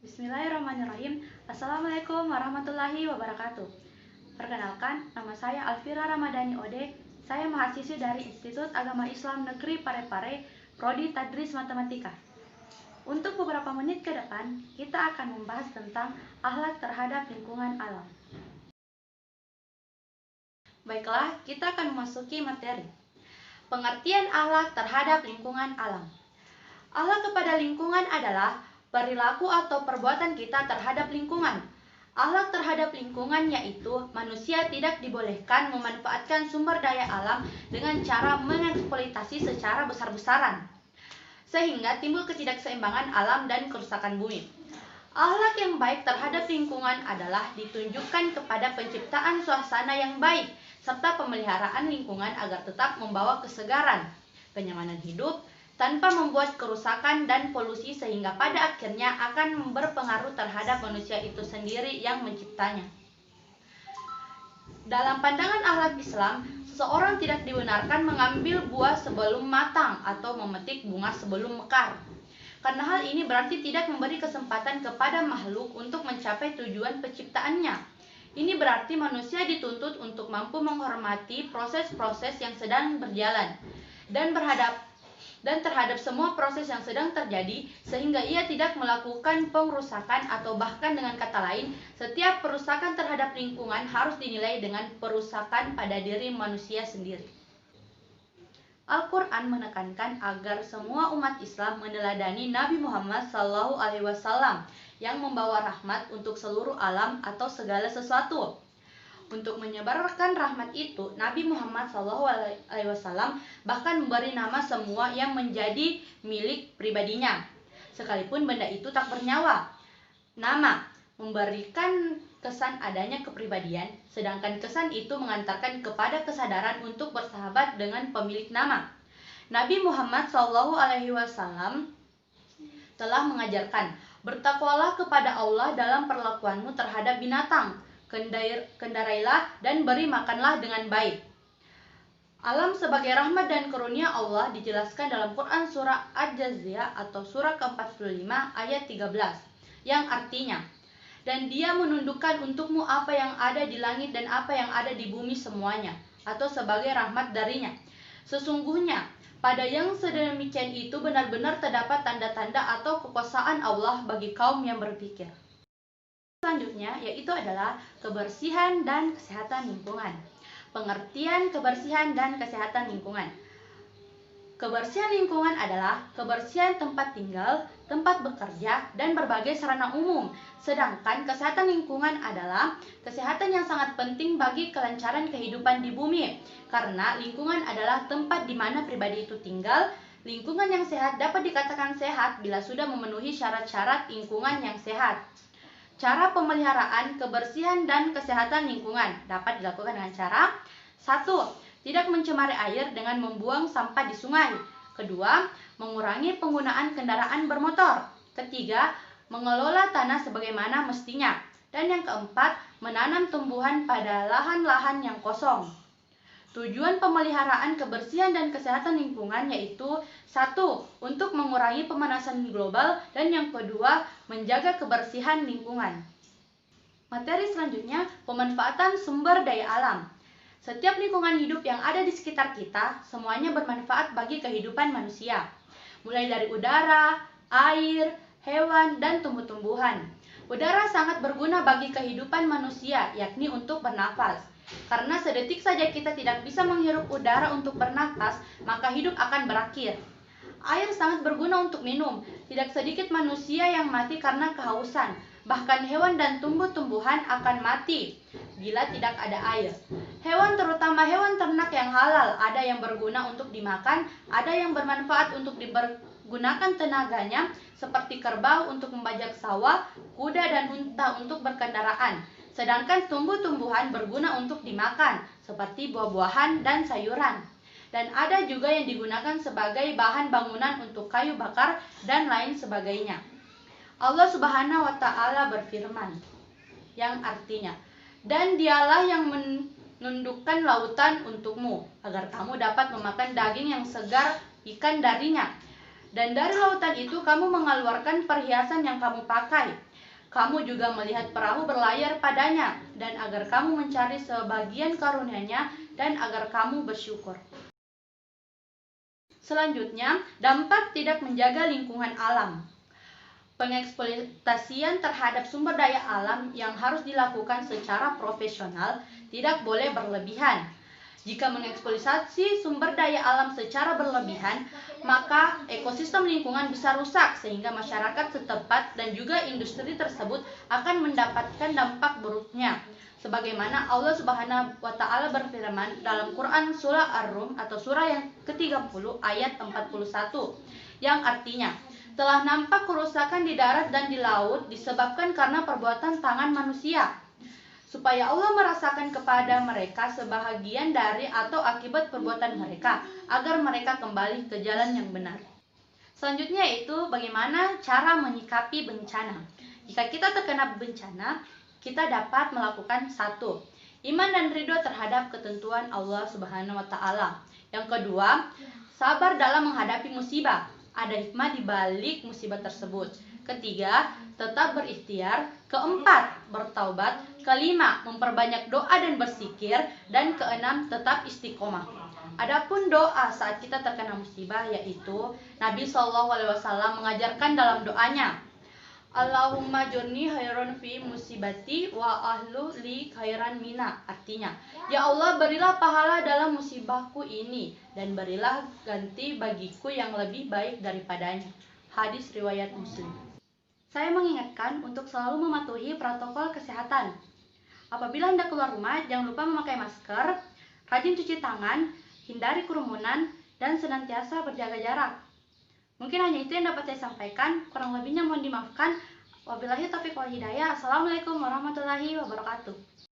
Bismillahirrahmanirrahim. Assalamualaikum warahmatullahi wabarakatuh. Perkenalkan, nama saya Alfira Ramadhani Ode. Saya mahasiswi dari Institut Agama Islam Negeri Parepare, Prodi Tadris Matematika. Untuk beberapa menit ke depan, kita akan membahas tentang akhlak terhadap lingkungan alam. Baiklah, kita akan memasuki materi. Pengertian akhlak terhadap lingkungan alam. Akhlak kepada lingkungan adalah perilaku atau perbuatan kita terhadap lingkungan. Akhlak terhadap lingkungan yaitu manusia tidak dibolehkan memanfaatkan sumber daya alam dengan cara mengeksploitasi secara besar-besaran, sehingga timbul ketidakseimbangan alam dan kerusakan bumi. Akhlak yang baik terhadap lingkungan adalah ditunjukkan kepada penciptaan suasana yang baik serta pemeliharaan lingkungan agar tetap membawa kesegaran, kenyamanan hidup, tanpa membuat kerusakan dan polusi sehingga pada akhirnya akan berpengaruh terhadap manusia itu sendiri yang menciptanya. Dalam pandangan akhlak Islam, seseorang tidak dibenarkan mengambil buah sebelum matang atau memetik bunga sebelum mekar. Karena hal ini berarti tidak memberi kesempatan kepada makhluk untuk mencapai tujuan penciptaannya. Ini berarti manusia dituntut untuk mampu menghormati proses-proses yang sedang berjalan dan terhadap semua proses yang sedang terjadi, sehingga ia tidak melakukan pengrusakan atau bahkan dengan kata lain, setiap perusakan terhadap lingkungan harus dinilai dengan perusakan pada diri manusia sendiri. Al-Quran menekankan agar semua umat Islam meneladani Nabi Muhammad SAW yang membawa rahmat untuk seluruh alam atau segala sesuatu. Untuk menyebarkan rahmat itu, Nabi Muhammad SAW bahkan memberi nama semua yang menjadi milik pribadinya, sekalipun benda itu tak bernyawa. Nama memberikan kesan adanya kepribadian, sedangkan kesan itu mengantarkan kepada kesadaran untuk bersahabat dengan pemilik nama. Nabi Muhammad SAW telah mengajarkan, bertakwalah kepada Allah dalam perlakuanmu terhadap binatang, kendarailah dan beri makanlah dengan baik. Alam sebagai rahmat dan karunia Allah dijelaskan dalam Quran surah Al-Jaziah atau surah ke-45 ayat 13, yang artinya, dan dia menundukkan untukmu apa yang ada di langit dan apa yang ada di bumi semuanya, atau sebagai rahmat darinya. Sesungguhnya pada yang sedemikian itu benar-benar terdapat tanda-tanda atau kekuasaan Allah bagi kaum yang berpikir. Selanjutnya yaitu adalah kebersihan dan kesehatan lingkungan. Pengertian kebersihan dan kesehatan lingkungan. Kebersihan lingkungan adalah kebersihan tempat tinggal, tempat bekerja, dan berbagai sarana umum. Sedangkan kesehatan lingkungan adalah kesehatan yang sangat penting bagi kelancaran kehidupan di bumi. Karena lingkungan adalah tempat di mana pribadi itu tinggal. Lingkungan yang sehat dapat dikatakan sehat bila sudah memenuhi syarat-syarat lingkungan yang sehat. Cara pemeliharaan kebersihan dan kesehatan lingkungan dapat dilakukan dengan cara: 1. Tidak mencemari air dengan membuang sampah di sungai. 2. Mengurangi penggunaan kendaraan bermotor. 3. Mengelola tanah sebagaimana mestinya. Dan yang keempat, menanam tumbuhan pada lahan-lahan yang kosong. Tujuan pemeliharaan kebersihan dan kesehatan lingkungan yaitu 1. Untuk mengurangi pemanasan global, dan yang kedua, menjaga kebersihan lingkungan. Materi selanjutnya, pemanfaatan sumber daya alam. Setiap lingkungan hidup yang ada di sekitar kita, semuanya bermanfaat bagi kehidupan manusia. Mulai dari udara, air, hewan, dan tumbuh-tumbuhan. Udara sangat berguna bagi kehidupan manusia, yakni untuk bernafas. Karena sedetik saja kita tidak bisa menghirup udara untuk bernafas, maka hidup akan berakhir. Air sangat berguna untuk minum. Tidak sedikit manusia yang mati karena kehausan. Bahkan hewan dan tumbuh-tumbuhan akan mati bila tidak ada air. Hewan, terutama hewan ternak yang halal, ada yang berguna untuk dimakan, ada yang bermanfaat untuk dipergunakan tenaganya, seperti kerbau untuk membajak sawah, kuda dan unta untuk berkendaraan. Sedangkan tumbuh-tumbuhan berguna untuk dimakan, seperti buah-buahan dan sayuran. Dan ada juga yang digunakan sebagai bahan bangunan untuk kayu bakar dan lain sebagainya. Allah Subhanahu wa Ta'ala berfirman, yang artinya, dan dialah yang menundukkan lautan untukmu, agar kamu dapat memakan daging yang segar ikan darinya. Dan dari lautan itu kamu mengeluarkan perhiasan yang kamu pakai. kamu juga melihat perahu berlayar padanya, dan agar kamu mencari sebagian karunia-Nya, dan agar kamu bersyukur. Selanjutnya, dampak tidak menjaga lingkungan alam. Pengeksploitasian terhadap sumber daya alam yang harus dilakukan secara profesional tidak boleh berlebihan. Jika mengeksploitasi sumber daya alam secara berlebihan, maka ekosistem lingkungan bisa rusak sehingga masyarakat setempat dan juga industri tersebut akan mendapatkan dampak buruknya. Sebagaimana Allah Subhanahu wa taala berfirman dalam Quran surah Ar-Rum atau surah yang ke-30 ayat 41 yang artinya, telah nampak kerusakan di darat dan di laut disebabkan karena perbuatan tangan manusia, supaya Allah merasakan kepada mereka sebahagian dari atau akibat perbuatan mereka, agar mereka kembali ke jalan yang benar. Selanjutnya yaitu bagaimana cara menyikapi bencana. Jika kita terkena bencana, kita dapat melakukan 1. Iman dan ridho terhadap ketentuan Allah Subhanahu wa taala. Yang kedua, sabar dalam menghadapi musibah. Ada hikmah di balik musibah tersebut. Ketiga, tetap berikhtiar. Keempat, bertaubat. Kelima, memperbanyak doa dan bersikir. Dan keenam, tetap istiqomah. Adapun doa saat kita terkena musibah, yaitu Nabi SAW mengajarkan dalam doanya, Allahumma jurni khairan fi musibati wa ahlu li khairan mina. Artinya, ya Allah, berilah pahala dalam musibahku ini dan berilah ganti bagiku yang lebih baik daripadanya. Hadis riwayat Muslim. Saya mengingatkan untuk selalu mematuhi protokol kesehatan. Apabila Anda keluar rumah, jangan lupa memakai masker, rajin cuci tangan, hindari kerumunan, dan senantiasa berjaga jarak. Mungkin hanya itu yang dapat saya sampaikan, kurang lebihnya mohon dimaafkan. Wabillahi taufiq wal hidayah. Assalamualaikum warahmatullahi wabarakatuh.